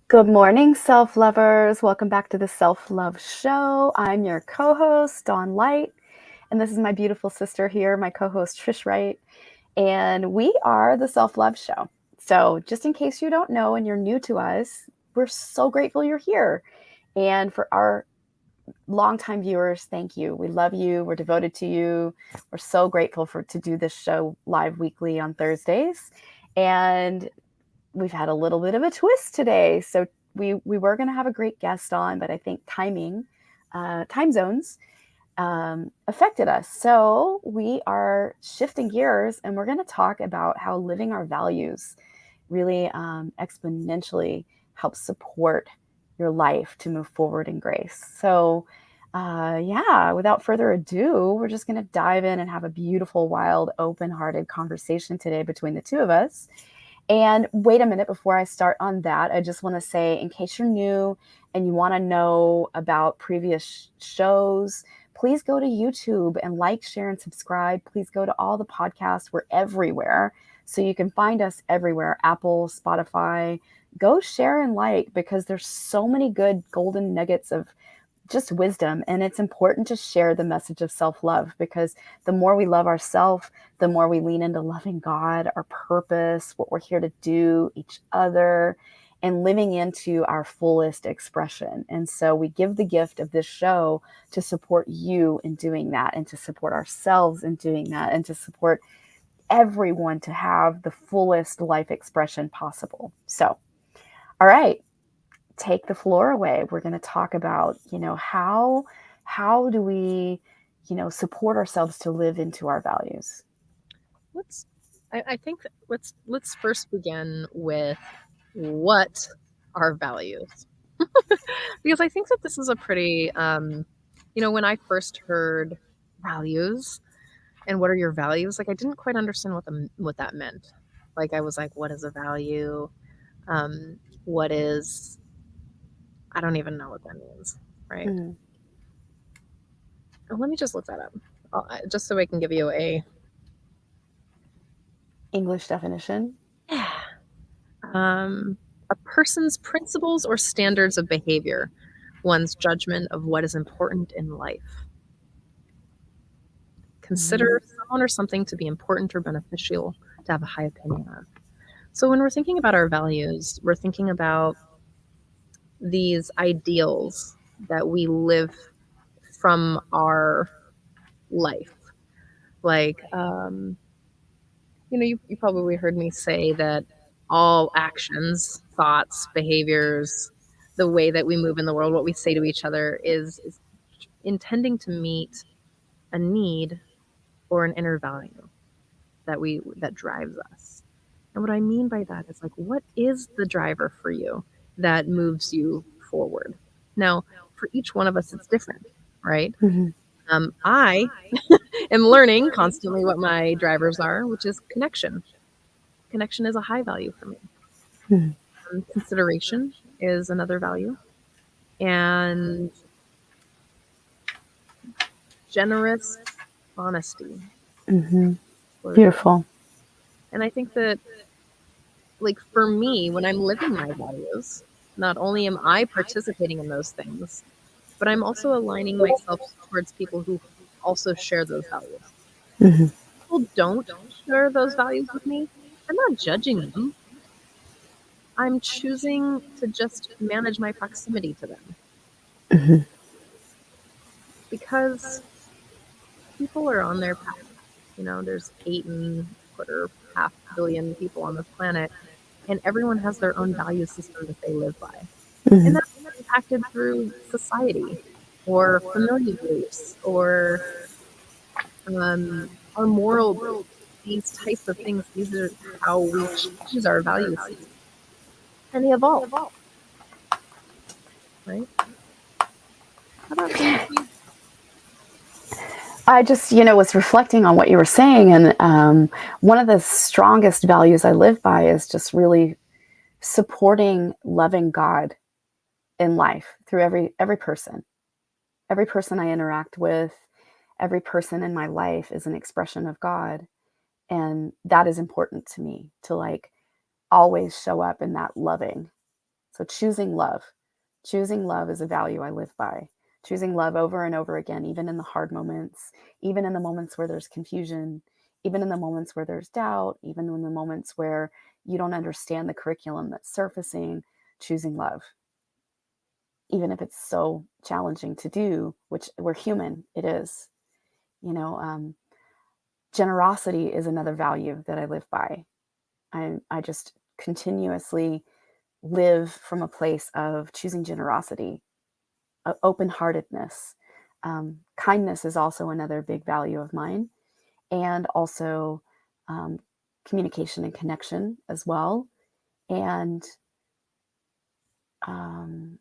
Good morning, self-lovers. Welcome back to the Self-Love Show. I'm your co-host, Dawn Light, and this is my beautiful sister here, my co-host, Trish Wright, and we are the Self-Love Show. So just in case you don't know and you're new to us, we're so grateful you're here. And for our longtime viewers, thank you. We love you. We're devoted to you. We're so grateful to do this show live weekly on Thursdays. And we've had a little bit of a twist today. So we were going to have a great guest on, but I think time zones affected us. So we are shifting gears and we're going to talk about how living our values really exponentially helps support your life to move forward in grace. So without further ado, we're just going to dive in and have a beautiful, wild, open-hearted conversation today between the two of us. And wait a minute, before I start on that, I just want to say, in case you're new and you want to know about previous shows, please go to YouTube and like, share, and subscribe. Please go to all the podcasts. We're everywhere. So you can find us everywhere, Apple, Spotify. Go share and like, because there's so many good golden nuggets of just wisdom. And it's important to share the message of self-love, because the more we love ourselves, the more we lean into loving God, our purpose, what we're here to do, each other, and living into our fullest expression. And so we give the gift of this show to support you in doing that, and to support ourselves in doing that, and to support everyone to have the fullest life expression possible. So, all right. Take the floor away. We're going to talk about, how do we, support ourselves to live into our values? I think let's first begin with what are values, because I think that this is a pretty, when I first heard values and what are your values, like I didn't quite understand what that meant. Like I was like, what is a value? What is I don't even know what that means, right? Mm. Let me just look that up, just so I can give you a English definition. A person's principles or standards of behavior, one's judgment of what is important in life. Consider someone or something to be important or beneficial, to have a high opinion of. So when we're thinking about our values, we're thinking about these ideals that we live from our life. Like, you probably heard me say that all actions, thoughts, behaviors, the way that we move in the world, what we say to each other is intending to meet a need or an inner value that drives us. And what I mean by that is, like, what is the driver for you that moves you forward? Now, for each one of us, it's different, right? Mm-hmm. I am learning constantly what my drivers are, which is connection. Connection is a high value for me. Mm-hmm. Consideration is another value. And generous honesty. Mm-hmm. Beautiful. And I think that, like, for me, when I'm living my values, not only am I participating in those things, but I'm also aligning myself towards people who also share those values. Mm-hmm. People don't share those values with me, I'm not judging them. I'm choosing to just manage my proximity to them. Mm-hmm. Because people are on their path. There's 8.25 billion people on this planet, and everyone has their own value system that they live by. Mm-hmm. And that's impacted through society or familial beliefs or our moral beliefs. These types of things, these are how we choose our values. And they evolve. Right? How about you? I just, was reflecting on what you were saying, and one of the strongest values I live by is just really supporting loving God in life through every person I interact with, every person in my life is an expression of God, and that is important to me to like always show up in that loving. So choosing love is a value I live by. Choosing love over and over again, even in the hard moments, even in the moments where there's confusion, even in the moments where there's doubt, even in the moments where you don't understand the curriculum that's surfacing, choosing love, even if it's so challenging to do, which we're human, it is. You know, generosity is another value that I live by. I just continuously live from a place of choosing generosity, open heartedness. Kindness is also another big value of mine, and also um, communication and connection as well, and um,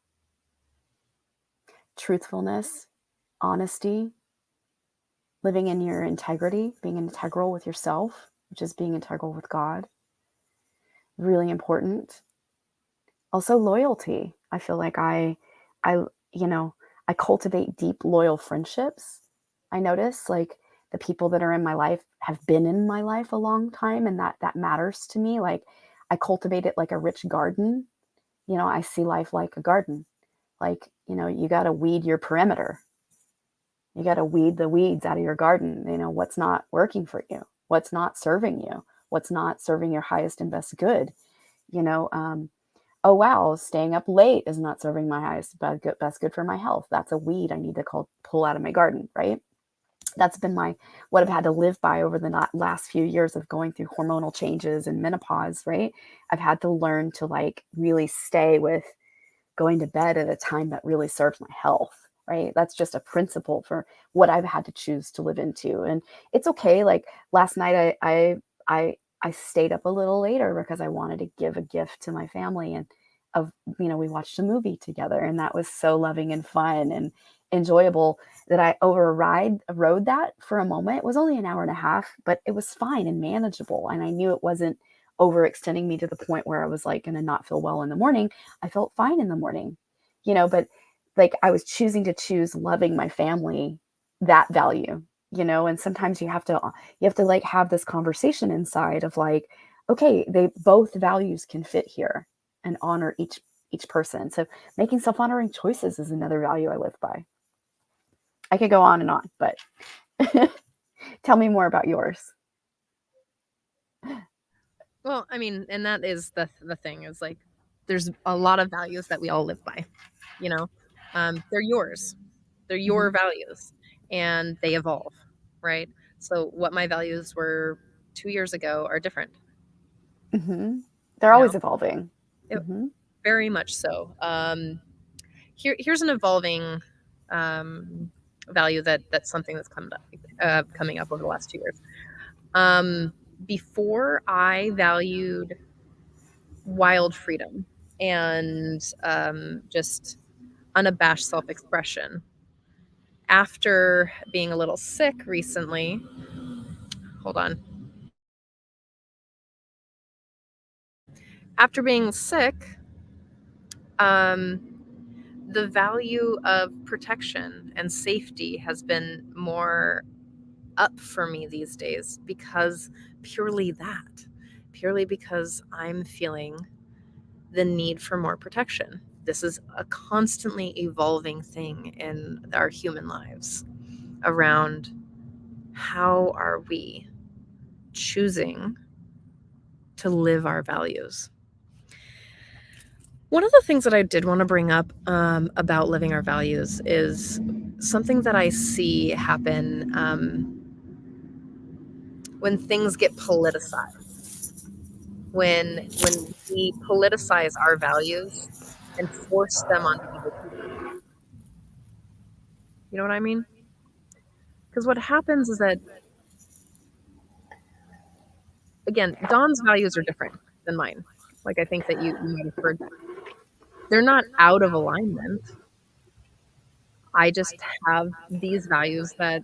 truthfulness, honesty, living in your integrity, being integral with yourself, which is being integral with God. Really important. Also, loyalty. I feel like I, you know, I cultivate deep, loyal friendships. I notice like the people that are in my life have been in my life a long time, and that matters to me. Like I cultivate it like a rich garden. I see life like a garden. Like, you got to weed your perimeter. You got to weed the weeds out of your garden. What's not working for you, what's not serving you, what's not serving your highest and best good. You know, oh wow, staying up late is not serving my highest best good for my health. That's a weed I need to pull out of my garden, right? That's been what I've had to live by over the last few years of going through hormonal changes and menopause, right? I've had to learn to like really stay with going to bed at a time that really serves my health, right? That's just a principle for what I've had to choose to live into. And it's okay. Like last night I stayed up a little later because I wanted to give a gift to my family, and of we watched a movie together, and that was so loving and fun and enjoyable that I rode that for a moment. It was only an hour and a half, but it was fine and manageable, and I knew it wasn't overextending me to the point where I was like going to not feel well in the morning. I felt fine in the morning, but like I was choose loving my family, that value, and sometimes you have to like have this conversation inside of like, okay, they both values can fit here and honor each person. So making self-honoring choices is another value I live by. I could go on and on, but tell me more about yours. Well, I mean, and that is the thing is like there's a lot of values that we all live by, you know. They're yours. They're your Mm-hmm. values and they evolve, right? So what my values were 2 years ago are different, Mm-hmm. They're you know. always evolving. It, Mm-hmm. very much so. Here's an evolving um, value that's something that's coming up over the last 2 years. Um, Before I valued wild freedom and just unabashed self expression. After being a little sick recently, hold on. After being sick, um, the value of protection and safety has been more up for me these days because purely because I'm feeling the need for more protection. This is a constantly evolving thing in our human lives around how are we choosing to live our values. One of the things that I did want to bring up about living our values is something that I see happen when things get politicized. When we politicize our values and force them on other people. You know what I mean? Because what happens is that again, Don's values are different than mine. Like I think that you might have heard that. They're not out of alignment. I just have these values that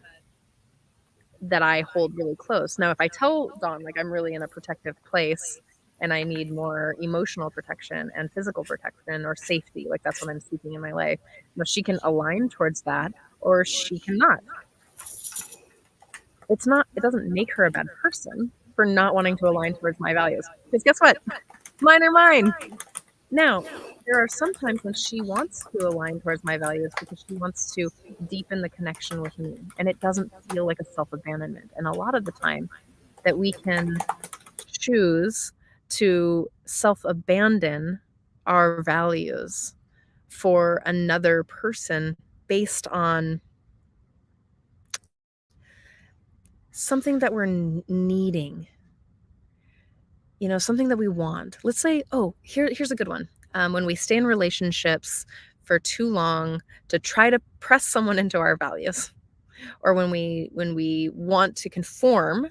that I hold really close. Now, if I tell Dawn, like, I'm really in a protective place and I need more emotional protection and physical protection or safety, like that's what I'm seeking in my life, she can align towards that or she cannot. It doesn't make her a bad person for not wanting to align towards my values. Because guess what? Mine are mine. Now, there are some times when she wants to align towards my values because she wants to deepen the connection with me, and it doesn't feel like a self-abandonment. And a lot of the time that we can choose to self-abandon our values for another person based on something that we're needing, something that we want. Let's say, here's a good one. When we stay in relationships for too long to try to press someone into our values, or when we want to conform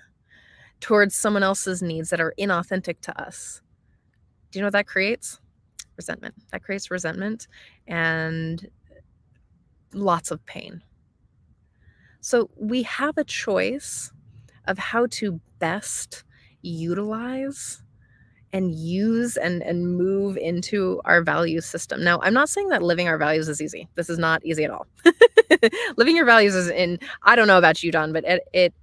towards someone else's needs that are inauthentic to us. Do you know what that creates? Resentment. That creates resentment and lots of pain. So we have a choice of how to best utilize and use and move into our value system. Now, I'm not saying that living our values is easy. This is not easy at all. Living your values I don't know about you, Don, but it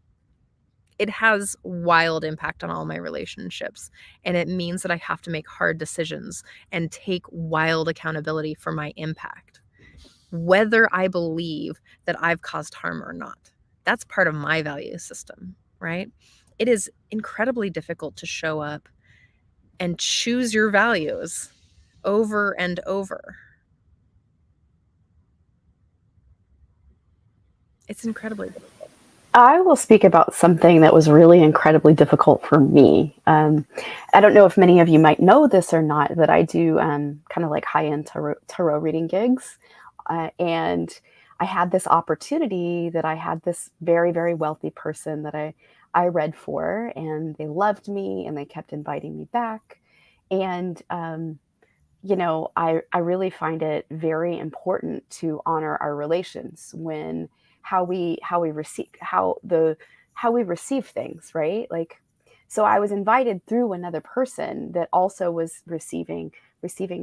has wild impact on all my relationships. And it means that I have to make hard decisions and take wild accountability for my impact, whether I believe that I've caused harm or not. That's part of my value system, right? It is incredibly difficult to show up and choose your values over and over. It's incredibly difficult. I will speak about something that was really incredibly difficult for me. I don't know if many of you might know this or not, but I do kind of like high-end tarot reading gigs. And I had this opportunity that I had this very, very wealthy person that I read for, and they loved me and they kept inviting me back. And I really find it very important to honor our relations when how we receive how we receive things, right? Like, so I was invited through another person that also was receiving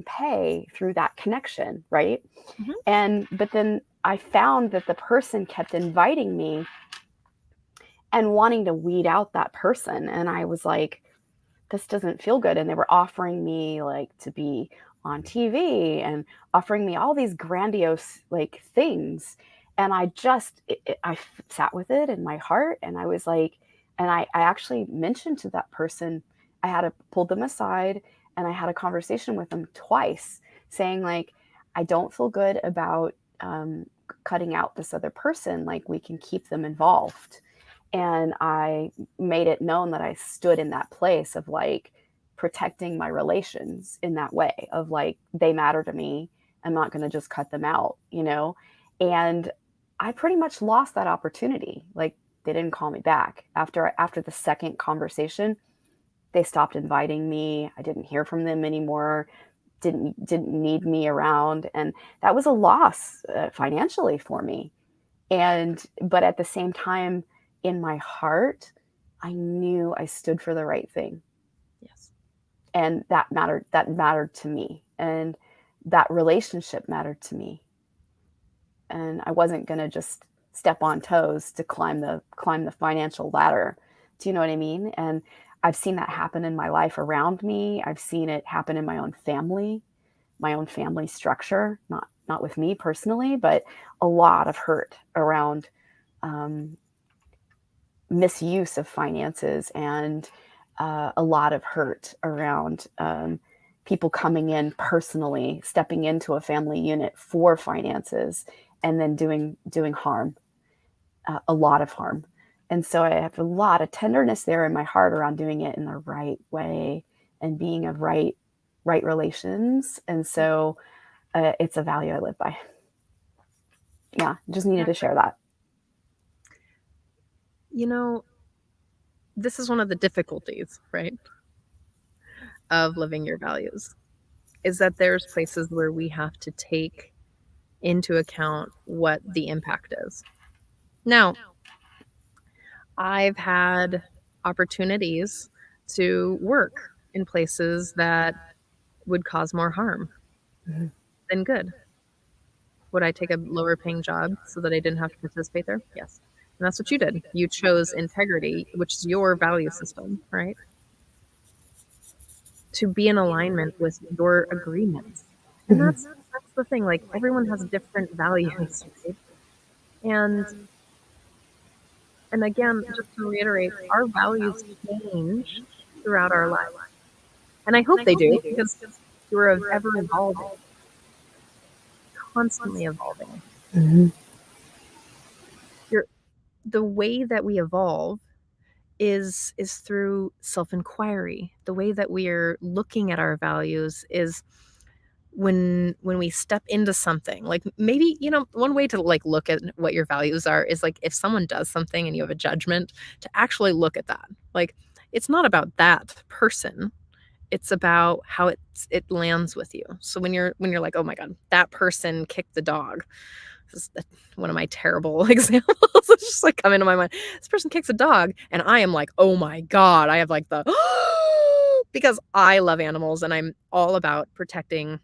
pay through that connection, right? Mhm. And but then I found that the person kept inviting me and wanting to weed out that person, and I was like, this doesn't feel good. And they were offering me like to be on TV and offering me all these grandiose like things. And I sat with it in my heart, and I was like, and I actually mentioned to that person, I had to pull them aside and I had a conversation with them twice saying like, I don't feel good about cutting out this other person. Like, we can keep them involved. And I made it known that I stood in that place of like protecting my relations in that way of like, they matter to me. I'm not going to just cut them out. And I pretty much lost that opportunity. Like, they didn't call me back after the second conversation. They stopped inviting me. I didn't hear from them anymore. Didn't need me around, and that was a loss financially for me. But at the same time, in my heart, I knew I stood for the right thing. Yes. And that mattered to me. And that relationship mattered to me. And I wasn't going to just step on toes to climb the financial ladder. Do you know what I mean? And I've seen that happen in my life around me. I've seen it happen in my own family structure, not with me personally, but a lot of hurt around um, misuse of finances, and a lot of hurt around people coming in personally, stepping into a family unit for finances, and then doing harm, a lot of harm. And so I have a lot of tenderness there in my heart around doing it in the right way and being of right relations. And so it's a value I live by. Yeah, just needed to share that. You know, this is one of the difficulties, right, of living your values, is that there's places where we have to take into account what the impact is. Now, I've had opportunities to work in places that would cause more harm Mhm. than good. Would I take a lower paying job so that I didn't have to participate there? Yes. And that's what you did. You chose integrity, which is your value system, right? To be in alignment with your agreements. And Mhm. that's the thing. Like everyone has different values, right? And and again, just to reiterate, our values change throughout our life. And I hope they do because you're ever evolving, constantly evolving. Mhm. You're the way that we evolve is through self-inquiry. The way that we're looking at our values is when we step into something. Like maybe, one way to like look at what your values are is like if someone does something and you have a judgment, to actually look at that. Like it's not about that person. It's about how it lands with you. So when you're like, "Oh my god, that person kicked the dog." This is one of my terrible examples. It's just like coming to my mind. This person kicks a dog, and I am like, oh my God. I have like the because I love animals and I'm all about protecting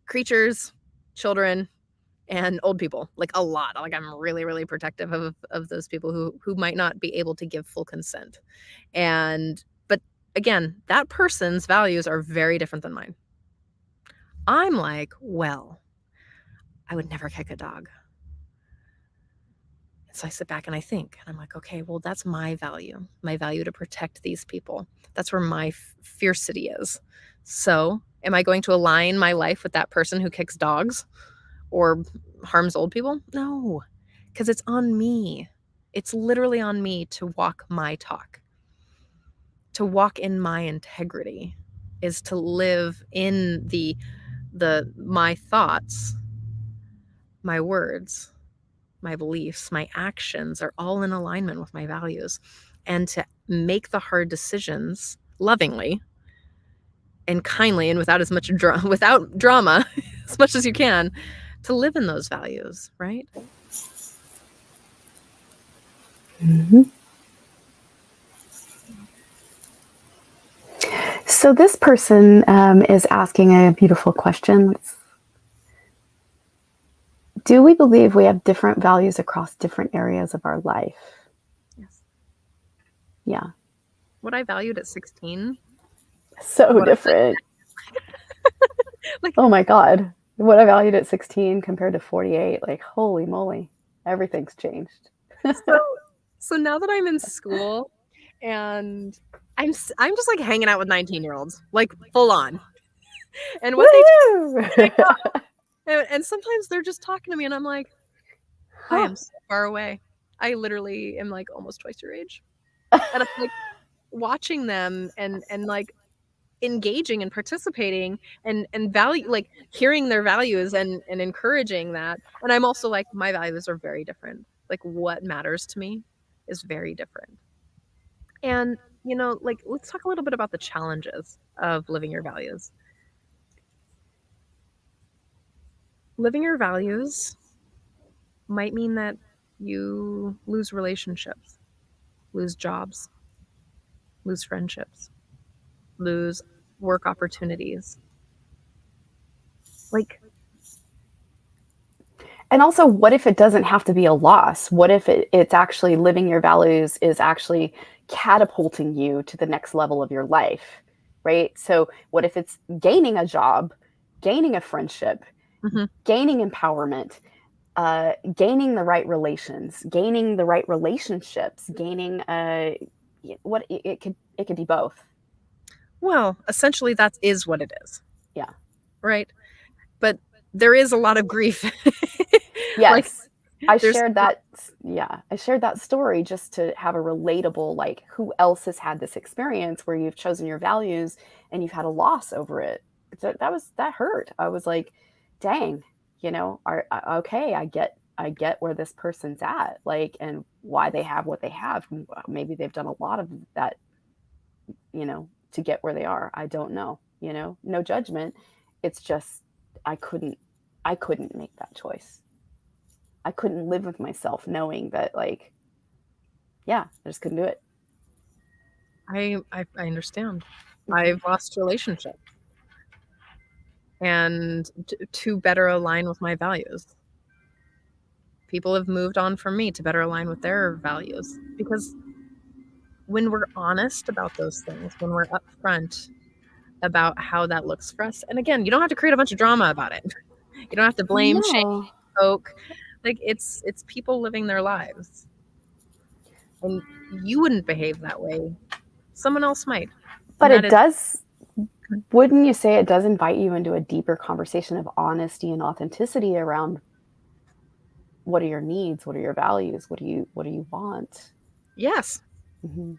creatures, children, and old people. Like a lot. Like I'm really, really protective of those people who might not be able to give full consent. And but again, that person's values are very different than mine. I'm like, well, I would never kick a dog. So I sit back and I think, and I'm like, okay, well, that's my value to protect these people. That's where my fiercity is. So, am I going to align my life with that person who kicks dogs or harms old people? No, because it's on me. It's literally on me to walk my talk, to walk in my integrity, is to live in the my thoughts, my words, my beliefs, my actions are all in alignment with my values. And to make the hard decisions lovingly and kindly and without as much without drama as much as you can to live in those values, right? Mhm. So this person is asking a beautiful question. Do we believe we have different values across different areas of our life? Yes. Yeah. What I valued at 16, So what different. like Oh my God. What I valued at 16 compared to 48, like, holy moly, everything's changed. so so now that I'm in school and I'm just like hanging out with 19-year-olds, like full on. And what they Woo! and sometimes they're just talking to me and I'm like, I Huh. am so far away. I literally am like almost twice your age. And I'm like watching them and like engaging and participating and value like hearing their values and encouraging that. And I'm also like my values are very different. Like what matters to me is very different. And like let's talk a little bit about the challenges of living your values. Living your values might mean that you lose relationships, lose jobs, lose friendships, lose work opportunities. Like, And also, what if it doesn't have to be a loss? What if it's actually living your values is actually catapulting you to the next level of your life, right? So, what if it's gaining a job, gaining a friendship, mhm. gaining empowerment, gaining the right relations, gaining the right relationships, gaining what it could be both. Well, essentially that is what it is, Yeah. right? But there is a lot of grief. Like Yes. I there's shared that yeah, I shared that story just to have a relatable, like, who else has had this experience where you've chosen your values and you've had a loss over it. That hurt. I was like, "Dang, okay, I get where this person's at, like, and why they have what they have. Maybe they've done a lot of that, to get where they are. I don't know, No judgment. It's just I couldn't I couldn't make that choice. I couldn't live with myself knowing that, like, yeah, I just couldn't do it. I understand. Mhm. I've lost relationships and to better align with my values. People have moved on from me to better align with their values because when we're honest about those things, when we're upfront about how that looks for us, and again, you don't have to create a bunch of drama about it. You don't have to blame, shame, No, poke. Like it's people living their lives, and you wouldn't behave that way. Someone else might, but and that it is does. Wouldn't you say it does invite you into a deeper conversation of honesty and authenticity around what are your needs, what are your values, what do you want? yes. Mm-hmm.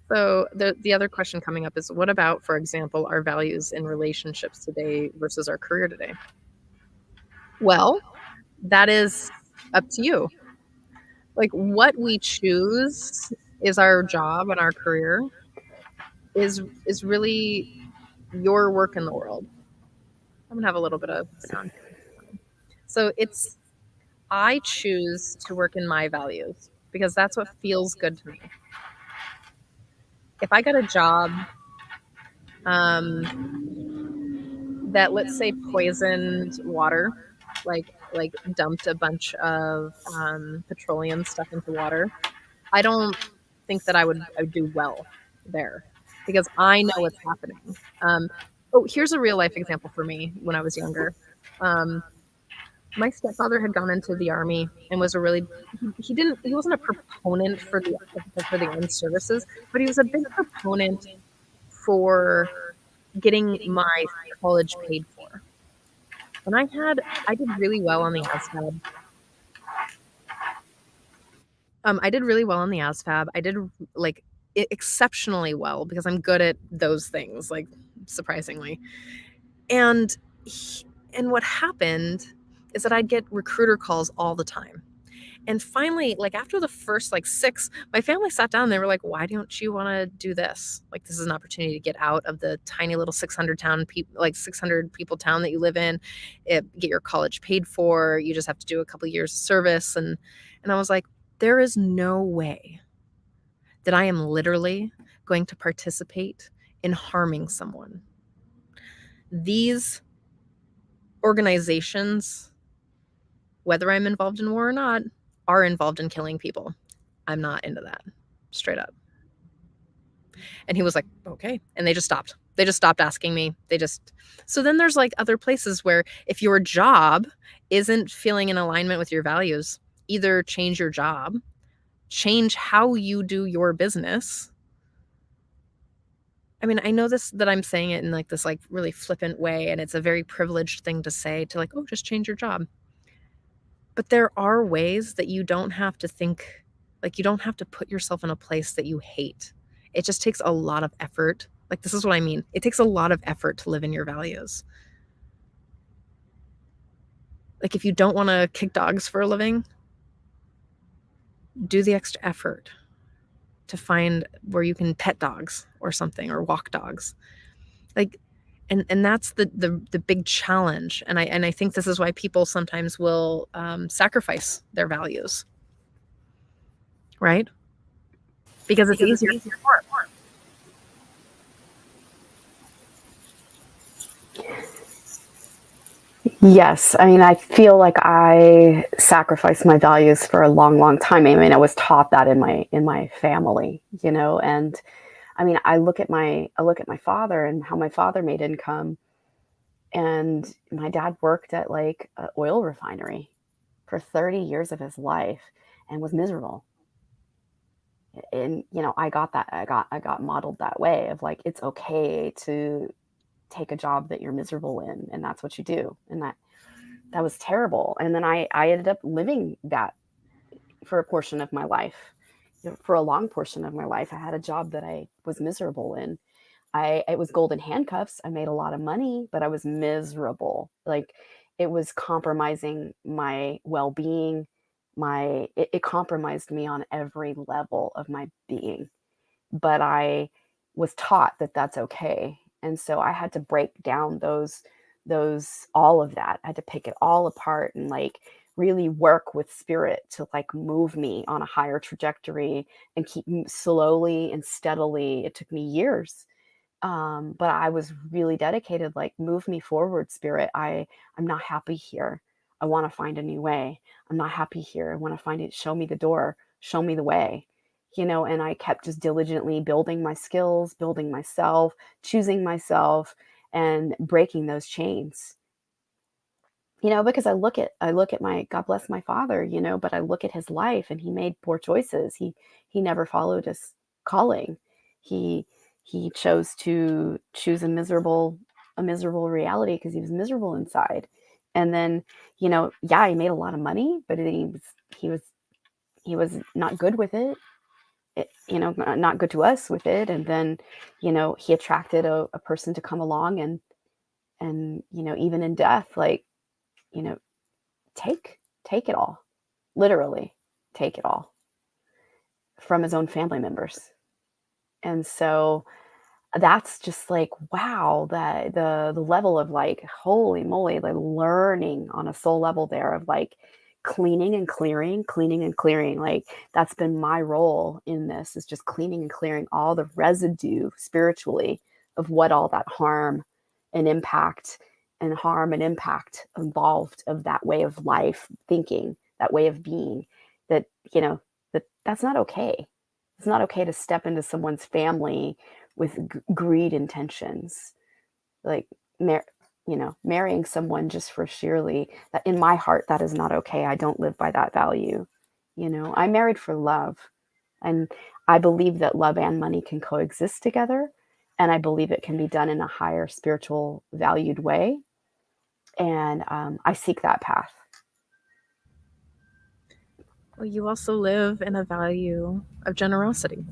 So the other question coming up is what about, for example, our values in relationships today versus our career today? Well, that is up to you. Like what we choose is our job and our career is really your work in the world. I'm gonna have a little bit of sound here. So it's I choose to work in my values because that's what feels good to me. If I got a job um, that let's say poisoned water, like dumped a bunch of petroleum stuff into water, I don't think that I would do well there because I know what's happening. Oh, here's a real life example for me when I was younger. Um, my stepfather had gone into the army and was a really he wasn't a proponent for the armed services, but he was a big proponent for getting my college paid for. And I did really well on the ASVAB. I did really well on the ASVAB. I did like exceptionally well because I'm good at those things, like surprisingly. And he, and what happened is that I'd get recruiter calls all the time. And finally, like after the first like six, my family sat down and they were like, "Why don't you want to do this? Like this is an opportunity to get out of the tiny little 600 people town that you live in, get your college paid for. You just have to do a couple years of service." And I was like, "There is no way that I am literally going to participate in harming someone. These organizations, whether I'm involved in war or not, are involved in killing people. I'm not into that." Straight up. And he was like, "Okay." And they just stopped. They just stopped asking me. So then there's like other places where if your job isn't feeling in alignment with your values, either change your job, change how you do your business. I mean, I know this that I'm saying it in like this like really flippant way and it's a very privileged thing to say to like, "Oh, just change your job." But there are ways that you don't have to think, like, you don't have to put yourself in a place that you hate. It just takes a lot of effort. Like, this is what I mean. It takes a lot of effort to live in your values. Like, if you don't want to kick dogs for a living, do the extra effort to find where you can pet dogs or something or walk dogs. Like, and that's the big challenge. And I think this is why people sometimes will sacrifice their values, right? Because it's easier. Yes, I mean, I feel like I sacrificed my values for a long, long time. I mean, I was taught that in my family, you know, and I mean, I look at my father and how my father made income, and my dad worked at like an oil refinery for 30 years of his life and was miserable. And you know, I got modeled that way of like it's okay to take a job that you're miserable in and that's what you do. And that was terrible. And then I ended up living that for a portion of my life. You know, for a long portion of my life, I had a job that I was miserable in. It was golden handcuffs. I made a lot of money, but I was miserable. Like it was compromising my well-being. It compromised me on every level of my being. But I was taught that that's okay. And so I had to break down those all of that. I had to pick it all apart and like really work with spirit to like move me on a higher trajectory and keep slowly and steadily. It took me years, but I was really dedicated, like, move me forward, spirit. I'm not happy here. I want to find a new way. I'm not happy here. I want to find it. Show me the door. Show me the way. And I kept just diligently building my skills, building myself, choosing myself, and breaking those chains. Because I look at my God bless my father, but I look at his life and he made poor choices. He never followed his calling. He he chose to choose a miserable reality because he was miserable inside. And then, yeah, he made a lot of money, but he was not good with it. Not good to us with it. And then, he attracted a person to come along and even in death, like, you know, take it all, literally take it all from his own family members. And so that's just like, wow, the level of like, holy moly, like learning on a soul level there of like cleaning and clearing. Like that's been my role in this, is just cleaning and clearing all the residue spiritually of what all that and impact harm and impact involved of that way of life thinking, that way of being, that, that's not okay. It's not okay to step into someone's family with greed intentions, like marrying someone just for sheerly that. In my heart, that is not okay. I don't live by that value. I married for love, and I believe that love and money can coexist together, and I believe it can be done in a higher spiritual valued way, and I seek that path. Well, you also live in a value of generosity,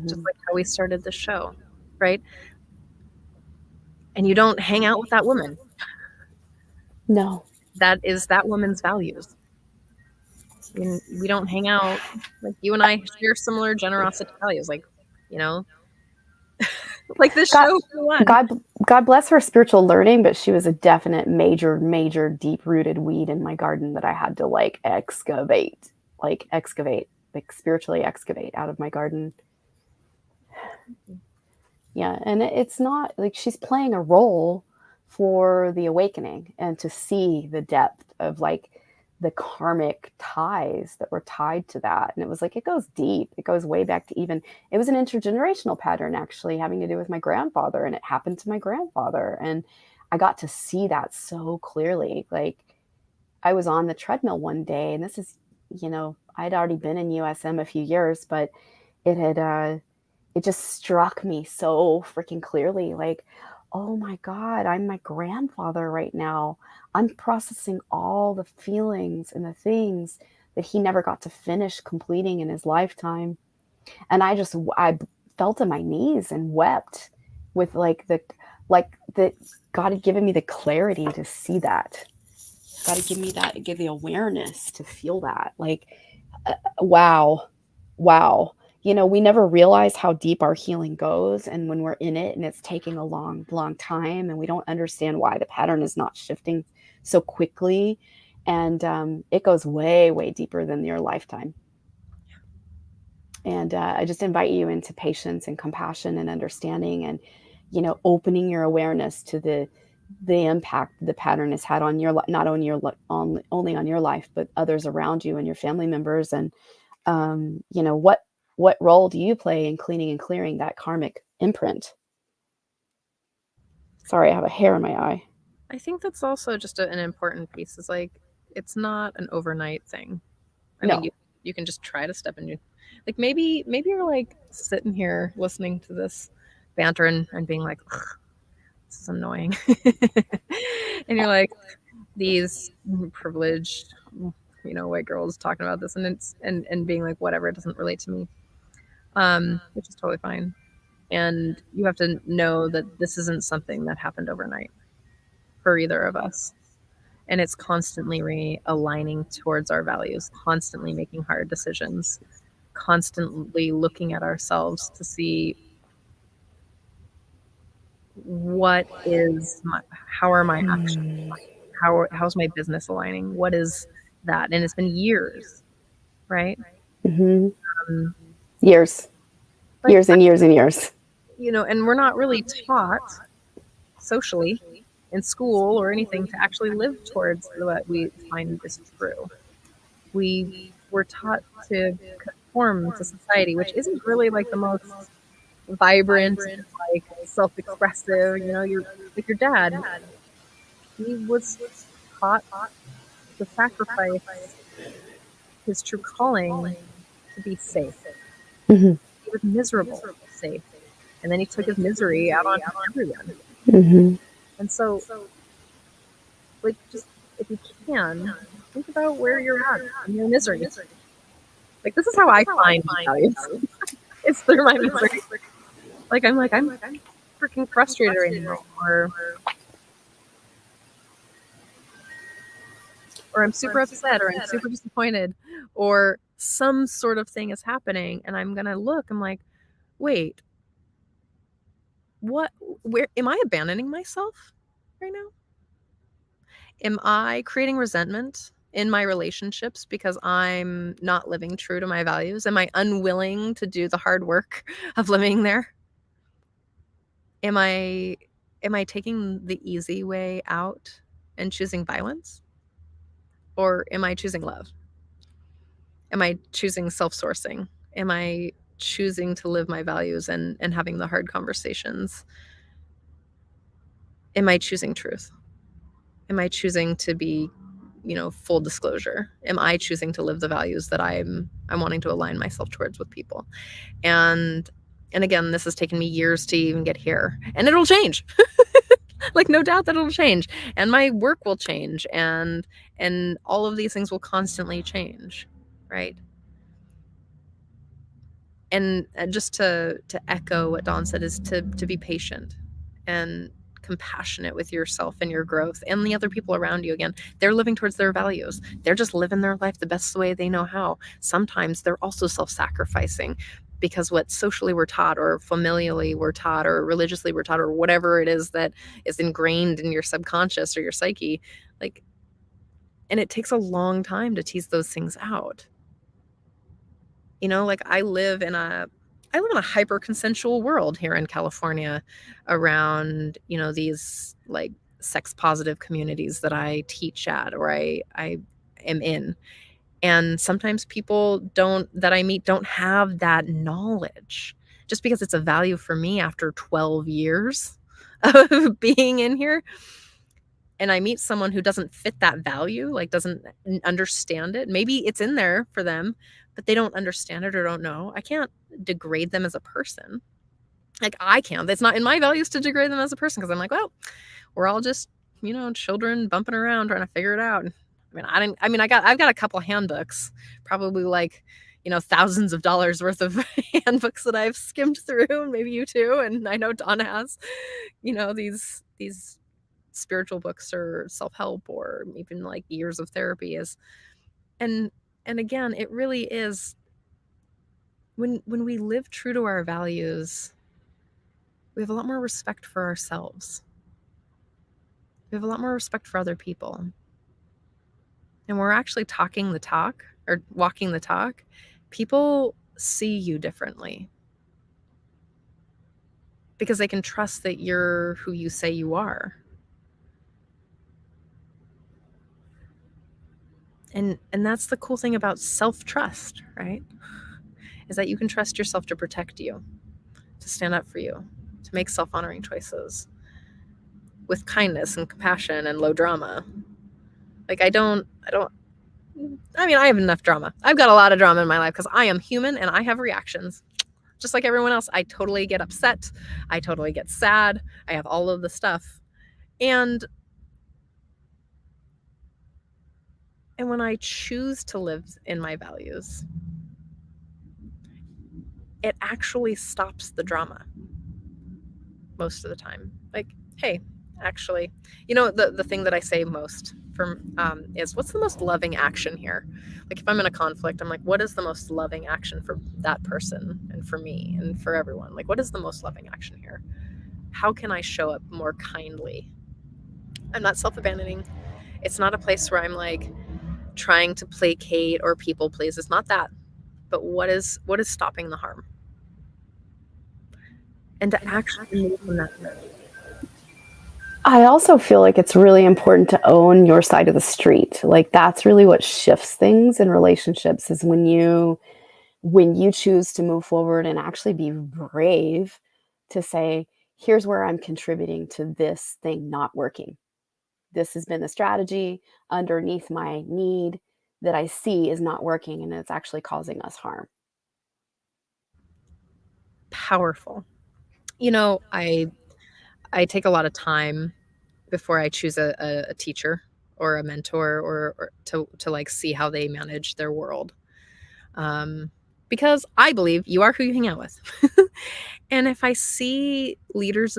just Hmm. like how we started the show, right? And you don't hang out with that woman. No. That is that woman's values. We don't hang out, like you and I share similar generosity values, like, you know, like this God, show for one. God, God bless her spiritual learning, but she was a definite major, major, deep rooted weed in my garden that I had to like spiritually excavate out of my garden. Yeah, and it's not like she's playing a role for the awakening and to see the depth of like the karmic ties that were tied to that. And it was like it goes deep. It goes way back to even it was an intergenerational pattern actually having to do with my grandfather, and it happened to my grandfather. And I got to see that so clearly. Like I was on the treadmill one day, and this is, I'd already been in USM a few years, but it had it just struck me so freaking clearly, like, oh my god, I'm my grandfather right now. I'm processing all the feelings and the things that he never got to finish completing in his lifetime. And I felt on my knees and wept with like that God had given me the clarity to see that. God had given me that, give the awareness to feel that. Like, wow, wow. We never realize how deep our healing goes. And when we're in it and it's taking a long, long time and we don't understand why the pattern is not shifting so quickly. And it goes way, way deeper than your lifetime. And I just invite you into patience and compassion and understanding, and opening your awareness to the impact the pattern has had on your life, not on only on your life, but others around you and your family members. And what role do you play in cleaning and clearing that karmic imprint? Sorry, I have a hair in my eye. I think that's also just an important piece. Is like it's not an overnight thing. I mean, No. you can just try to step into, like maybe you're like sitting here listening to this banter and being like, this is annoying, and you're like these privileged, white girls talking about this, and and being like, whatever, it doesn't relate to me, which is totally fine. And you have to know that this isn't something that happened overnight for either of us. And it's constantly realigning towards our values, constantly making hard decisions, constantly looking at ourselves to see what is my, how are my actions, how's my business aligning, what is that, and it's been years, right? Mm-hmm. Um, Years, like, years and years and years. and we're not really taught socially in school or anything to actually live towards what we find is true. We were taught to conform to society, which isn't really like the most vibrant, like self-expressive. Your like your dad, he was taught to sacrifice his true calling to be safe. Mm-hmm. He was miserable, safe, and then he took his misery out on everyone. Mm-hmm. And so, like, just if you can, think about where you're at in your misery. Like, this is how I find values. It's through my misery. I'm freaking frustrated right now, or I'm super upset, or I'm super disappointed, or some sort of thing is happening, and I'm gonna look. I'm like, wait, what? Where am I abandoning myself right now? Am I creating resentment in my relationships because I'm not living true to my values? Am I unwilling to do the hard work of living there? Am I taking the easy way out and choosing violence? Or am I choosing love? Am I choosing self-sourcing? Am I choosing to live my values and having the hard conversations? Am I choosing truth? Am I choosing to be, full disclosure? Am I choosing to live the values that I'm wanting to align myself towards with people? And again, this has taken me years to even get here, and it'll change. Like, no doubt that it'll change, and my work will change, and all of these things will constantly change, right? And just to echo what Dawn said, is to be patient and compassionate with yourself and your growth and the other people around you. Again, they're living towards their values. They're just living their life the best way they know how. Sometimes they're also self-sacrificing, because what socially we're taught, or familially we're taught, or religiously we're taught, or whatever it is that is ingrained in your subconscious or your psyche, like, and it takes a long time to tease those things out. Like, I live in a hyper consensual world here in California, around, these like sex positive communities that I teach at, or I am in. And sometimes people don't that I meet don't have that knowledge. Just because it's a value for me after 12 years of being in here, and I meet someone who doesn't fit that value, like, doesn't understand it. Maybe it's in there for them, but they don't understand it or don't know. I can't degrade them as a person. Like, I can't. It's not in my values to degrade them as a person, because I'm like, well, we're all just, children bumping around trying to figure it out. I've got a couple handbooks, probably like, thousands of dollars worth of handbooks that I've skimmed through, and maybe you too, and I know Donna has, these spiritual books or self-help, or even like years of therapy is. And and again, it really is, when we live true to our values, we have a lot more respect for ourselves. We have a lot more respect for other people. And we're actually talking the talk, or walking the talk. People see you differently, because they can trust that you're who you say you are. And that's the cool thing about self-trust, right? Is that you can trust yourself to protect you, to stand up for you, to make self-honoring choices with kindness and compassion and low drama. Like, I have enough drama. I've got a lot of drama in my life, because I am human and I have reactions. Just like everyone else, I totally get upset. I totally get sad. I have all of the stuff. And when I choose to live in my values, it actually stops the drama most of the time. Like, hey, actually, the thing that I say most is, what's the most loving action here? Like, if I'm in a conflict, I'm like, what is the most loving action for that person, and for me, and for everyone? Like, what is the most loving action here? How can I show up more kindly? I'm not self-abandoning. It's not a place where I'm like trying to placate or people please. It's not that. But what is stopping the harm? And to actually move from that. I also feel like it's really important to own your side of the street. Like that's really what shifts things in relationships is when you choose to move forward and actually be brave to say, here's where I'm contributing to this thing not working. This has been the strategy underneath my need that I see is not working and it's actually causing us harm. Powerful. I take a lot of time before I choose a teacher or a mentor or to like see how they manage their world. Um, because I believe you are who you hang out with. And if I see leaders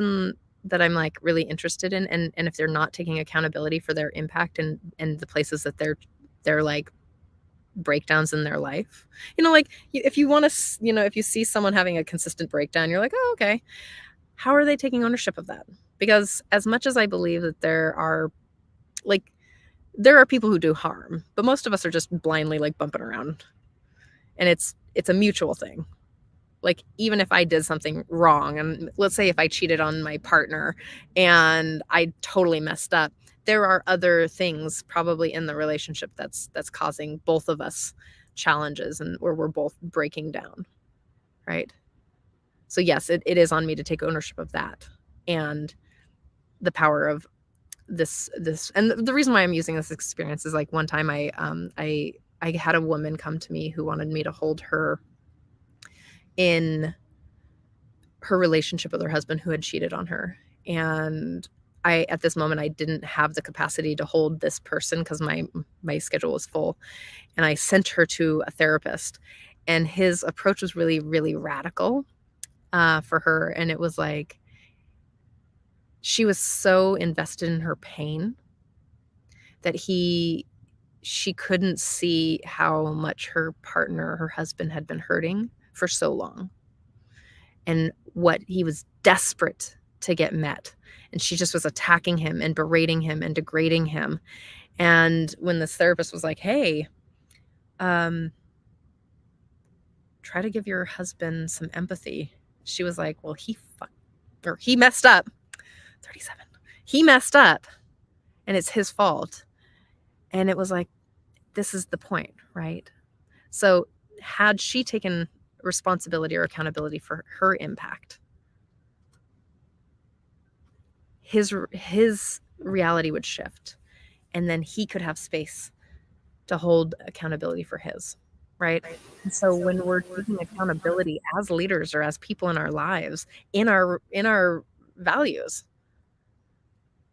that I'm like really interested in, and if they're not taking accountability for their impact and the places that they're like breakdowns in their life, like if you want to, if you see someone having a consistent breakdown, you're like, oh, okay, how are they taking ownership of that? Because as much as I believe that like there are people who do harm, but most of us are just blindly like bumping around, and it's a mutual thing. Like even if I did something wrong, and let's say if I cheated on my partner and I totally messed up, there are other things probably in the relationship that's causing both of us challenges and where we're both breaking down, right? So yes, it is on me to take ownership of that and the power of this. And the reason why I'm using this experience is like one time I had a woman come to me who wanted me to hold her in her relationship with her husband who had cheated on her. And I at this moment I didn't have the capacity to hold this person because my schedule was full. And I sent her to a therapist. And his approach was really, really radical for her. And it was like she was so invested in her pain that she couldn't see how much her partner, her husband, had been hurting for so long, and what he was desperate to get met. And she just was attacking him and berating him and degrading him. And when this therapist was like, hey, um, try to give your husband some empathy, she was like, well, he messed up. 37. He messed up and it's his fault. And it was like, this is the point, right? So had she taken responsibility or accountability for her impact, his reality would shift, and then he could have space to hold accountability for his, right? And so when we're taking accountability as leaders or as people in our lives, in our values,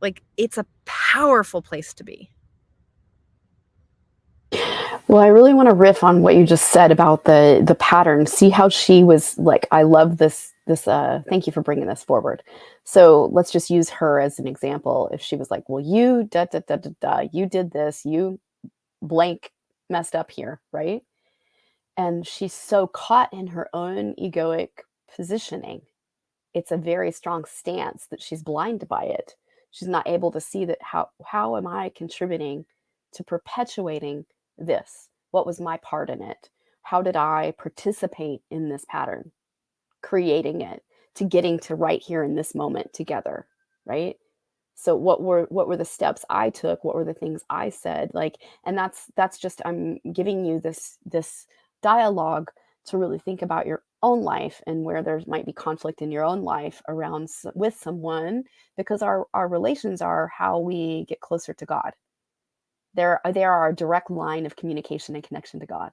like it's a powerful place to be. Well, I really want to riff on what you just said about the pattern. See how she was like, I love this thank you for bringing this forward. So let's just use her as an example. If she was like, well, you da da da da da, you did this, you blank messed up here, right? And she's so caught in her own egoic positioning. It's a very strong stance that she's blinded by it. She's not able to see that how am I contributing to perpetuating this? What was my part in it? How did I participate in this pattern, creating it, to getting to right here in this moment together, right? So what were the steps I took? What were the things I said? Like, and that's just I'm giving you this dialogue to really think about your own life and where there might be conflict in your own life around with someone, because our relations are how we get closer to God. They are a direct line of communication and connection to God.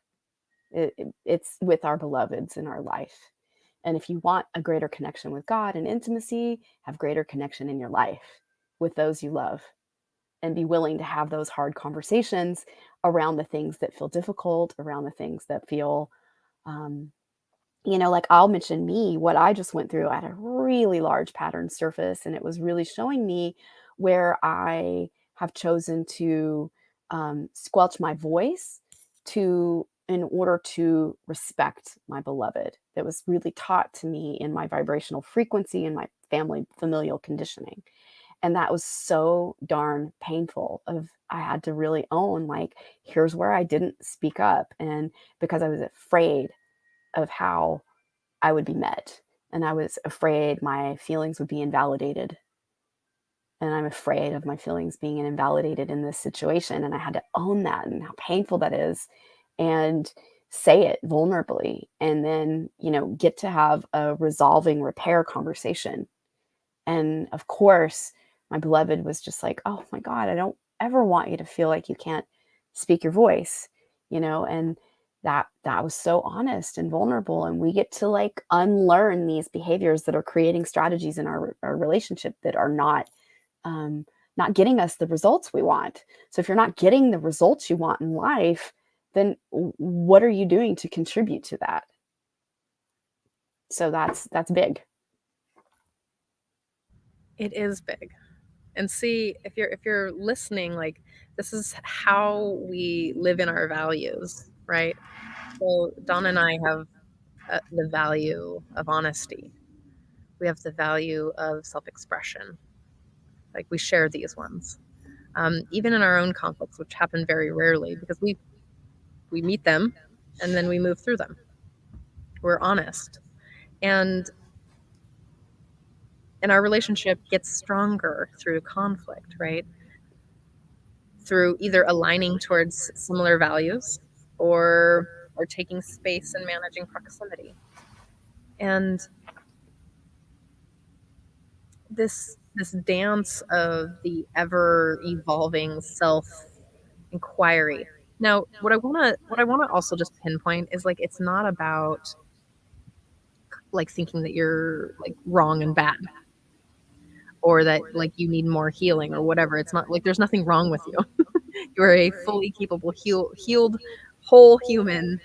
It's with our beloveds in our life. And if you want a greater connection with God and intimacy, have greater connection in your life with those you love, and be willing to have those hard conversations around the things that feel difficult, around the things that feel, um, like I'll mention me, what I just went through. I had a really large pattern surface, and it was really showing me where I have chosen to squelch my voice in order to respect my beloved. That was really taught to me in my vibrational frequency and my family familial conditioning. And that was so darn painful. Of I had to really own, like, here's where I didn't speak up, and because I was afraid of how I would be met, and I was afraid my feelings would be invalidated, and I'm afraid of my feelings being invalidated in this situation, and I had to own that and how painful that is, and say it vulnerably, and then, get to have a resolving repair conversation. And of course, my beloved was just like, "Oh my god, I don't ever want you to feel like you can't speak your voice," and that was so honest and vulnerable, and we get to, like, unlearn these behaviors that are creating strategies in our relationship that are um, not getting us the results we want. So if you're not getting the results you want in life, then what are you doing to contribute to that? So that's big. It is big. And see, if you're listening, like, this is how we live in our values, right? So Don and I have the value of honesty. We have the value of self-expression. Like, we share these ones, even in our own conflicts, which happen very rarely because we meet them and then we move through them. We're honest, and our relationship gets stronger through conflict, right? Through either aligning towards similar values or taking space and managing proximity. And this dance of the ever evolving self inquiry. Now, what I want to also just pinpoint is, like, it's not about, like, thinking that you're, like, wrong and bad, or that, like, you need more healing or whatever. It's not like there's nothing wrong with you. You are a fully capable, healed, whole human,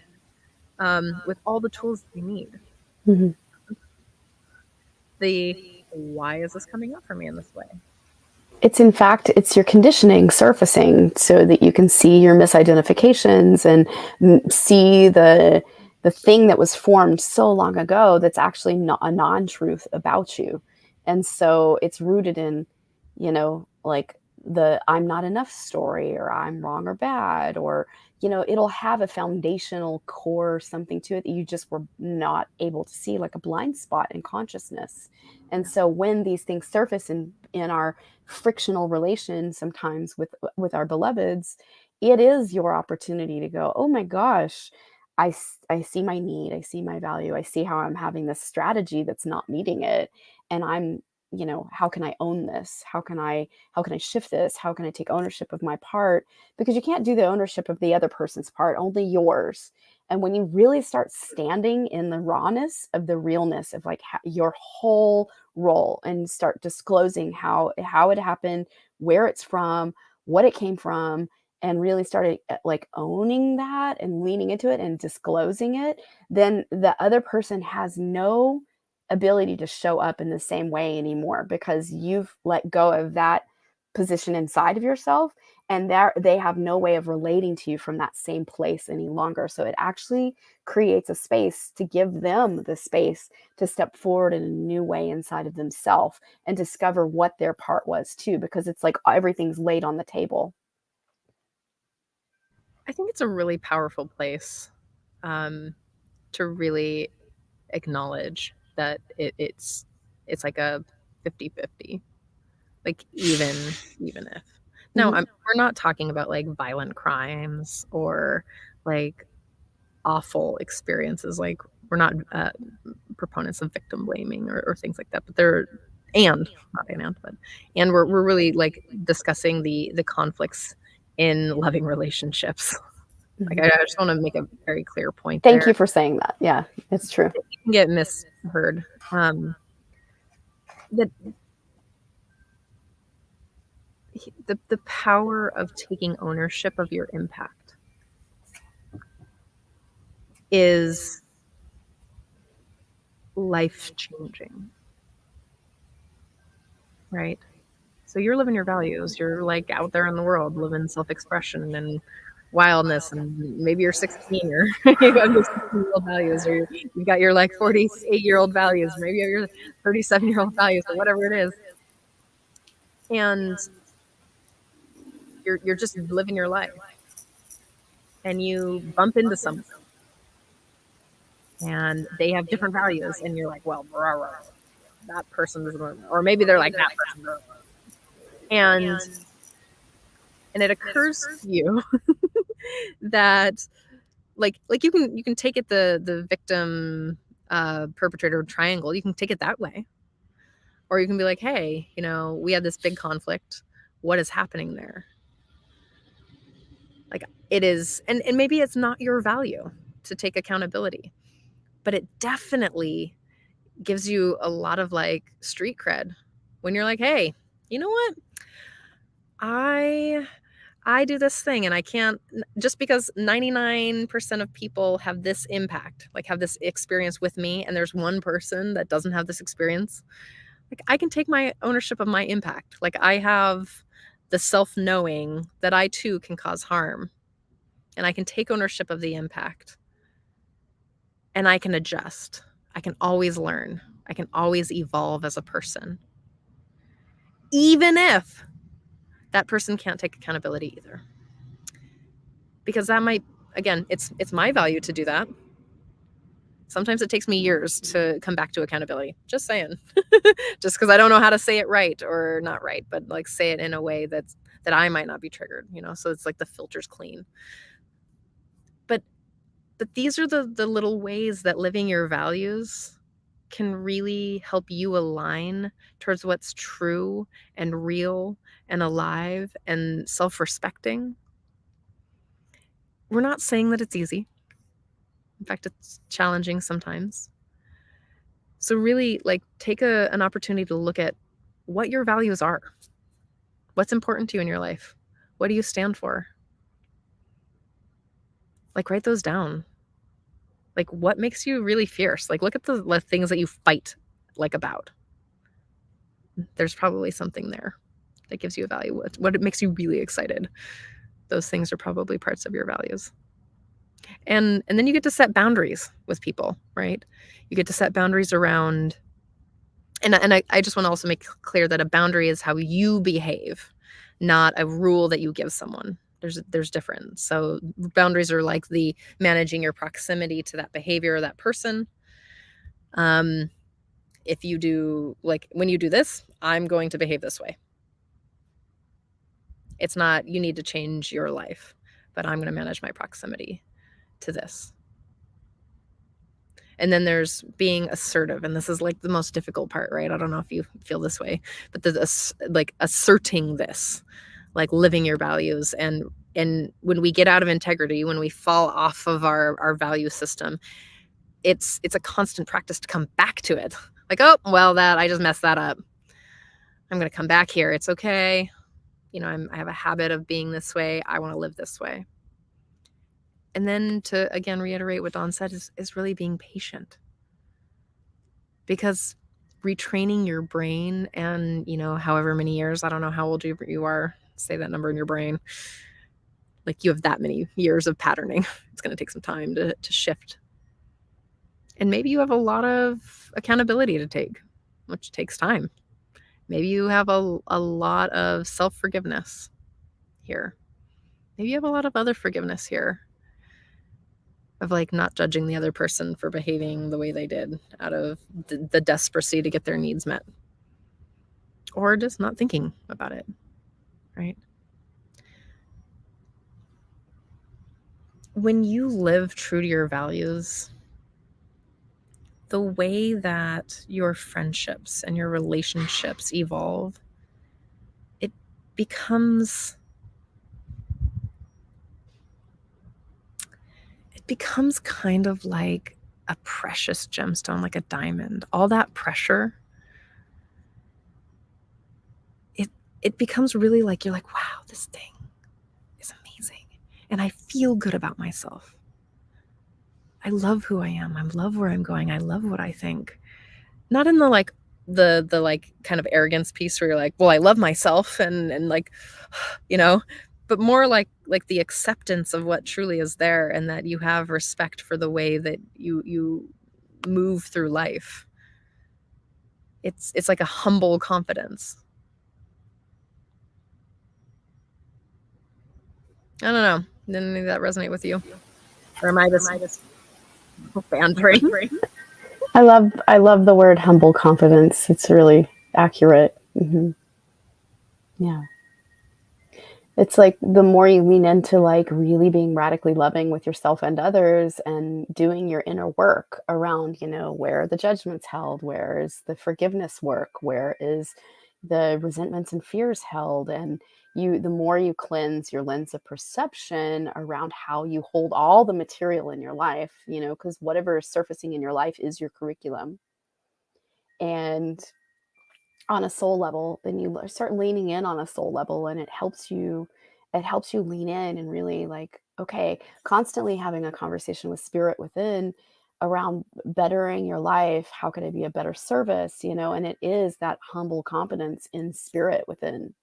with all the tools that you need. Mhm. The why is this coming up for me in this way? It's in fact, it's your conditioning surfacing so that you can see your misidentifications and see the thing that was formed so long ago that's actually not a non-truth about you. And so it's rooted in, like, the I'm not enough story, or I'm wrong or bad, or it'll have a foundational core, something to it that you just were not able to see, like a blind spot in consciousness. And so when these things surface in our frictional relation sometimes with our beloveds, it is your opportunity to go, oh my gosh, I see my need, I see my value, I see how I'm having this strategy that's not meeting it, and I'm, how can I own this, how can I shift this, how can I take ownership of my part, because you can't do the ownership of the other person's part, only yours. And when you really start standing in the rawness of the realness of, like, your whole role, and start disclosing how it happened, where it's from, what it came from, and really started, like, owning that and leaning into it and disclosing it, then the other person has no ability to show up in the same way anymore, because you've let go of that position inside of yourself, and they have no way of relating to you from that same place any longer. So it actually creates a space to give them the space to step forward in a new way inside of themselves and discover what their part was too, because it's like everything's laid on the table. I think it's a really powerful place, um, to really acknowledge that it's like a 50-50. Like, even if. Now, Mhm. we're not talking about, like, violent crimes or, like, awful experiences. Like, we're not proponents of victim blaming or things like that. But they're and not and but and we're really, like, discussing the conflicts in loving relationships. Like, Mhm. I just want to make a very clear point Thank there. you for saying that. Yeah, it's true. It can get misheard. That the power of taking ownership of your impact is life changing, right? So you're living your values. You're, like, out there in the world living self expression and wildness, and maybe you're 16 or you have your 16-year-old values, or you've got your, like, 48-year-old values, maybe you have your 37-year-old values, or whatever it is. and you're just living your life, and you bump into someone and they have different values, and you're like, well, rah, rah, that person is, or maybe they're like that person, and it occurs to you that you can take it the victim perpetrator triangle. You can take it that way, or you can be like, hey, we had this big conflict. What is happening there? Like, it is, and maybe it's not your value to take accountability, but it definitely gives you a lot of like street cred when you're like, hey, you know what, I do this thing, and I can't, just because 99% of people have this impact, like have this experience with me, and there's one person that doesn't have this experience, like I can take my ownership of my impact. Like I have the self-knowing that I too can cause harm, and I can take ownership of the impact, and I can adjust. I can always learn. I can always evolve as a person, even if that person can't take accountability either. Because that might, again, it's my value to do that. Sometimes it takes me years to come back to accountability. Just saying. Just because I don't know how to say it right, or not right, but like say it in a way that I might not be triggered, so it's like the filter's clean. But these are the little ways that living your values can really help you align towards what's true and real and alive and self-respecting. We're not saying that it's easy. In fact, it's challenging sometimes. So really, like, take an opportunity to look at what your values are. What's important to you in your life? What do you stand for? Like, write those down. Like, what makes you really fierce? Like, look at the things that you fight, like, about. There's probably something there that gives you a value. What makes you really excited? Those things are probably parts of your values. And then you get to set boundaries with people, right? You get to set boundaries around, and I just want to also make clear that a boundary is how you behave, not a rule that you give someone. There's difference. So boundaries are like the managing your proximity to that behavior or that person. If you do, like, when you do this, I'm going to behave this way. It's not you need to change your life, but I'm going to manage my proximity to this. And then there's being assertive, and this is like the most difficult part, right? I don't know if you feel this way, but like asserting this, like living your values, and when we get out of integrity, when we fall off of our value system, it's a constant practice to come back to it. Like, oh, well, that I just messed that up. I'm going to come back here. It's okay. I have a habit of being this way. I want to live this way. And then to, again, reiterate what Dawn said, is really being patient. Because retraining your brain, and, however many years, I don't know how old you are, say that number in your brain, like you have that many years of patterning. It's going to take some time to shift. And maybe you have a lot of accountability to take, which takes time. Maybe you have a lot of self-forgiveness here. Maybe you have a lot of other forgiveness here, of like not judging the other person for behaving the way they did out of the desperation to get their needs met, or just not thinking about it, right? When you live true to your values, the way that your friendships and your relationships evolve, it becomes kind of like a precious gemstone, like a diamond. All that pressure, it becomes really like, you're like, wow, this thing is amazing. And I feel good about myself. I love who I am. I love where I'm going. I love what I think. Not in the like the like kind of arrogance piece where you're like, well, I love myself, and like, but more like the acceptance of what truly is there, and that you have respect for the way that you move through life. It's like a humble confidence. I don't know. Did any of that resonate with you? Or am I just bantering? I love the word humble confidence. It's really accurate. Yeah. It's like the more you lean into like really being radically loving with yourself and others and doing your inner work around, where are the judgments held, where is the forgiveness work, where is the resentments and fears held, and the more you cleanse your lens of perception around how you hold all the material in your life, because whatever is surfacing in your life is your curriculum. And on a soul level, then you start leaning in on a soul level, and it helps you lean in and really like, okay, constantly having a conversation with spirit within around bettering your life. How could I be a better service? And it is that humble confidence in spirit within.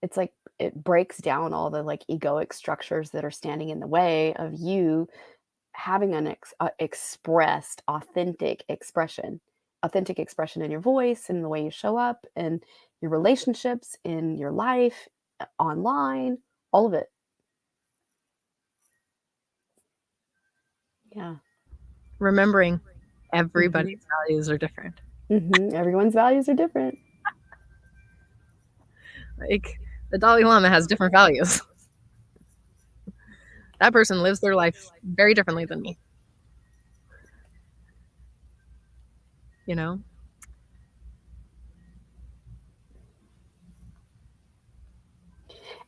It's like it breaks down all the like egoic structures that are standing in the way of you having an expressed authentic expression in your voice and the way you show up and your relationships in your life, online, all of it. Yeah. Remembering Hmm. everybody's values are different. Everyone's values are different. Like the Dalai Lama has different values. That person lives their life very differently than me, you know?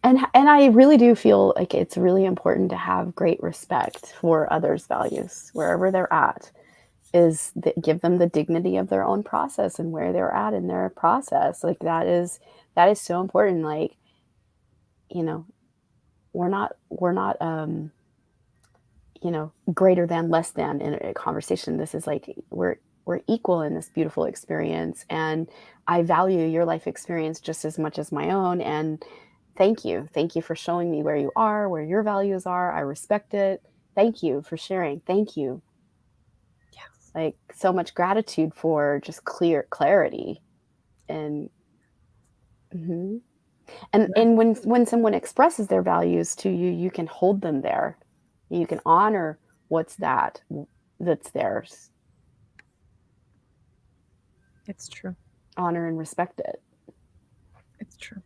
And I really do feel like it's really important to have great respect for others' values wherever they're at, is that give them the dignity of their own process and where they're at in their process. Like that is so important. Like, you know, we're not greater than, less than in a conversation. This is like we're equal in this beautiful experience, and I value your life experience just as much as my own. And thank you for showing me where you are, where your values are. I respect it. Thank you for sharing. Thank you. Yes. Like, so much gratitude for just clear clarity. And mhm. and when someone expresses their values to you, you can hold them there. You can honor what's that's theirs. It's true. Honor and respect it, It's true.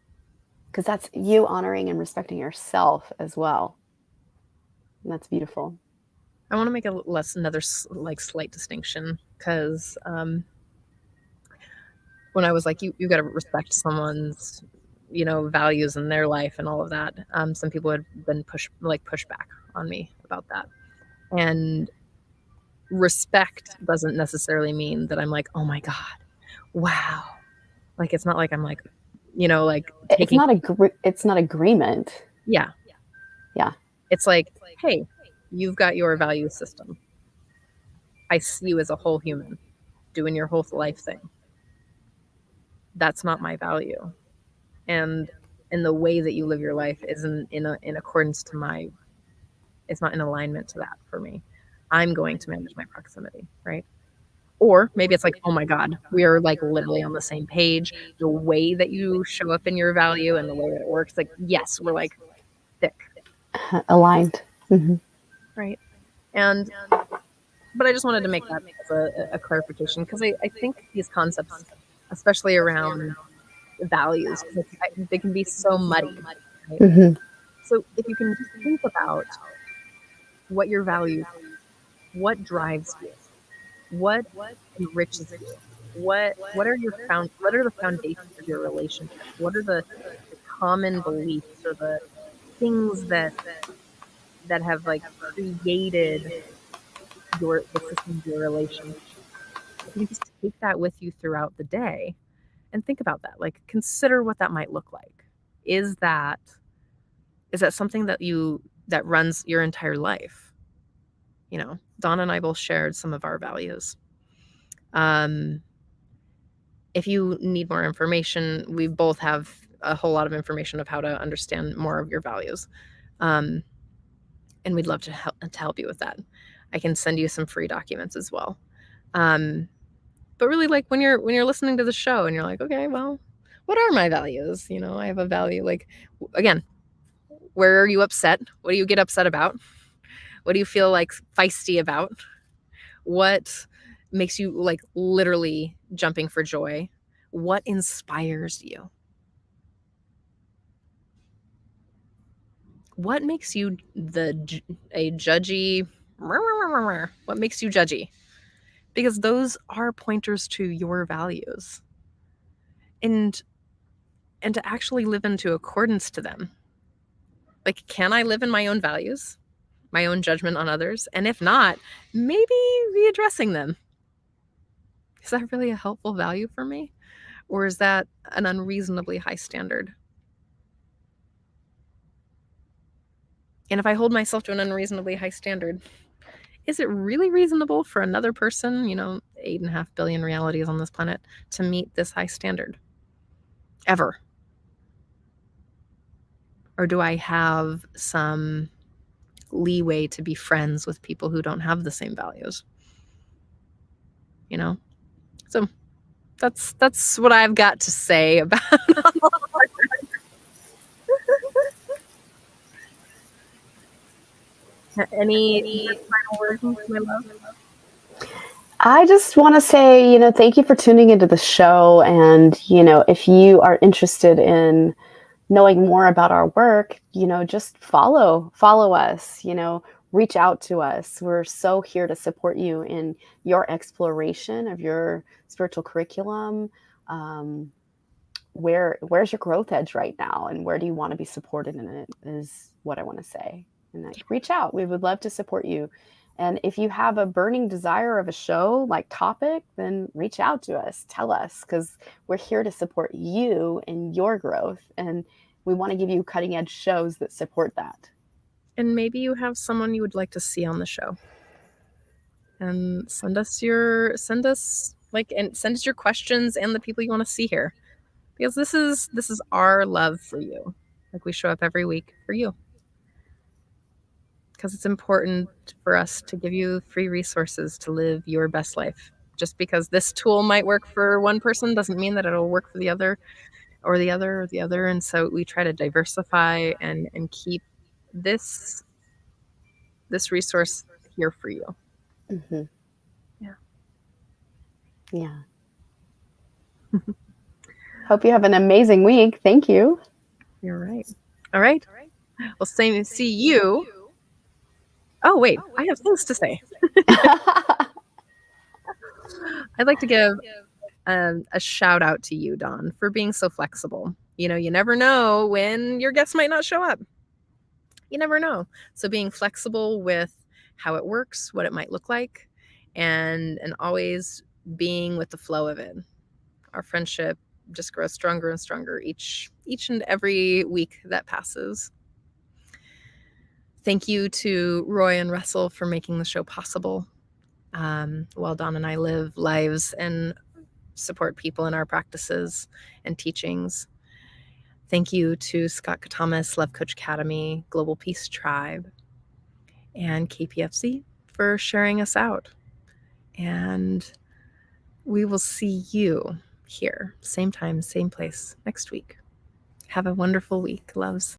because that's you honoring and respecting yourself as well. And that's beautiful. I want to make another like slight distinction because when I was like, you got to respect someone's, values in their life and all of that. Some people had been pushed back on me about that, and respect doesn't necessarily mean that I'm like, oh my god, wow. Like it's not like I'm like, like It's taking, not it's not agreement. yeah. Yeah. It's like, hey, you've got your value system. I see you as a whole human doing your whole life thing. That's not my value. And the way that you live your life isn't in accordance to my, it's not in alignment to that for me. I'm going to manage my proximity, right? Or maybe it's like, oh my God, we are like literally on the same page. The way that you show up in your value and the way that it works, like, yes, we're like thick, Aligned. Hmm. right? And but I just wanted to make that as a clarification because I think these concepts, especially around values, because they can be so muddy, right? Hmm. So if you can just think about what your values, what drives you, what enriches you, what are the foundations of your relationship? What are the common beliefs or the things that have like created the system of your relationship? If you just take that with you throughout the day and think about that, like consider what that might look like. Is that is that something that runs your entire life? Donna and I both shared some of our values. Um, if you need more information, we both have a whole lot of information of how to understand more of your values. Um, and we'd love to help you with that. I can send you some free documents as well. Um, but really, like when you're listening to the show and you're like, okay, well, what are my values? I have a value. Like, again, Where are you upset? What do you get upset about? What do you feel like feisty about? What makes you like literally jumping for joy? What inspires you? What makes you a judgy? What makes you judgy? Because those are pointers to your values. And to actually live into accordance to them. Like, can I live in my own values, my own judgment on others? And if not, maybe readdressing them. Is that really a helpful value for me? Or is that an unreasonably high standard? And if I hold myself to an unreasonably high standard, is it really reasonable for another person, 8.5 billion realities on this planet, to meet this high standard? Ever? Or do I have some leeway to be friends with people who don't have the same values? So that's what I've got to say about any final words, my love? I just want to say, thank you for tuning into the show. And, if you are interested in knowing more about our work, just follow us, reach out to us. We're so here to support you in your exploration of your spiritual curriculum. Where's your growth edge right now, and where do you want to be supported in it, is what I want to say. And reach out. We would love to support you. And if you have a burning desire of a show like topic, then reach out to us, tell us, because we're here to support you in your growth. And we want to give you cutting edge shows that support that. And maybe you have someone you would like to see on the show. And send us your questions and the people you want to see here. Because this is our love for you. Like, we show up every week for you. Because it's important for us to give you free resources to live your best life. Just because this tool might work for one person doesn't mean that it'll work for the other, or the other, or the other. And so we try to diversify and keep this resource here for you. Mm-hmm. Yeah. Yeah. Hope you have an amazing week. Thank you. You're right. All right. Well, see you. Oh, wait. I have things to say. I'd like to give a shout out to you, Dawn, for being so flexible. You never know when your guests might not show up. You never know. So being flexible with how it works, what it might look like, and always being with the flow of it. Our friendship just grows stronger and stronger each and every week that passes. Thank you to Roy and Russell for making the show possible, while Dawn and I live lives and support people in our practices and teachings. Thank you to Scott Katamas, Love Coach Academy, Global Peace Tribe, and KPFC for sharing us out. And we will see you here, same time, same place, next week. Have a wonderful week, loves.